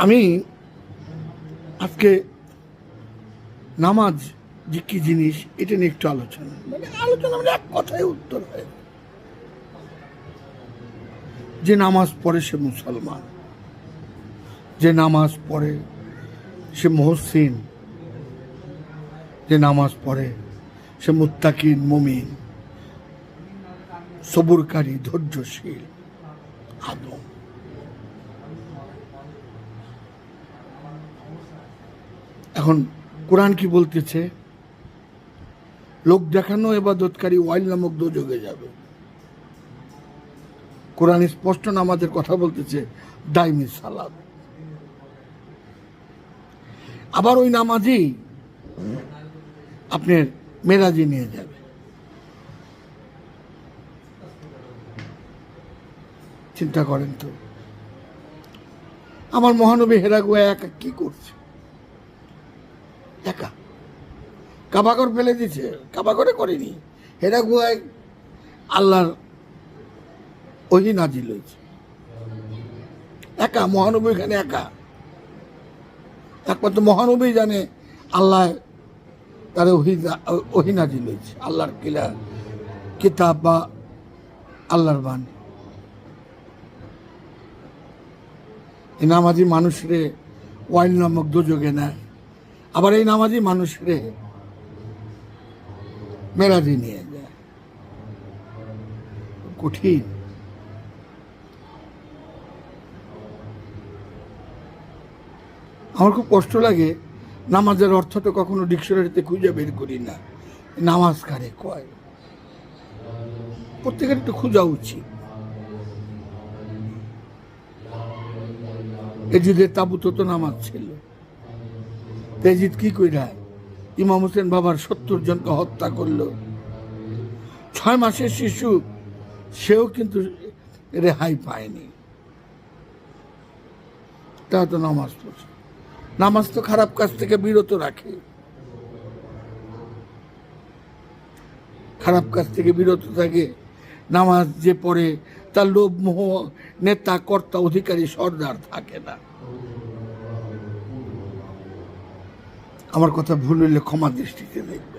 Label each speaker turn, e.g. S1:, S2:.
S1: আমি আজকে নামাজ যে কি জিনিস এটা নিয়ে একটু আলোচনা মানে এক কথায় উত্তর হয়, যে নামাজ পড়ে সে মুসলমান, যে নামাজ পড়ে সে মুহসিন, যে নামাজ পড়ে সে মুত্তাকিন, মুমিন, সবুরকারী, ধৈর্যশীল আদম। এখন কোরআন কি বলতেছে? লোক দেখানো ইবাদতকারী ওয়াইল নামক দোজখে যাবে। কোরআন স্পষ্ট নামাজের কথা বলতেছে, দাইমি সালাত। আবার ওই নামাজই আপনার মেরাজে নিয়ে যাবে। চিন্তা করেন তো, আমার মহানবী হেরা গুয়া একা কি করছে? একা কাবাগর ফেলে দিছে, কাবাগরে করেনি, হেরা গুয়ায় আল্লাহর ওহি নাজিল হয়েছে। একা মহানবী এখানে একা, একমাত্র মহানবী জানে আল্লাহ তার ওহি নাজিল হয়েছে, আল্লাহর কিতাব বা আল্লাহর বাণী। এই নামাজি মানুষরে ওয়াইল নামক দোজখে নেয়, আবার এই নামাজি মানুষরে মেরাজে নিয়ে যায়। কঠিন। আমার খুব কষ্ট লাগে, নামাজের অর্থটা কখনো ডিকশনারিতে খুঁজে বের করি না। নামাজ কারে কয় প্রত্যেকের একটু খোঁজা উচিত। এজিদের তাবুতে তো নামাজ ছিল। এজিদ কি কইরা ইমাম হোসেন বাবার 70 জনকে হত্যা করলো। 6 মাসের শিশু, সেও কিন্তু রেহাই পায়নি। তা তো নামাজ পড়ছে। নামাজ তো খারাপ কাজ থেকে বিরত রাখে, খারাপ কাজ থেকে বিরত থাকে। নামাজ যে পড়ে তার লোভ মোহ, নেতা কর্তা অধিকারী সর্দার থাকে না। আমার কথা ভুল হইলে ক্ষমা দৃষ্টিতে দেখবে।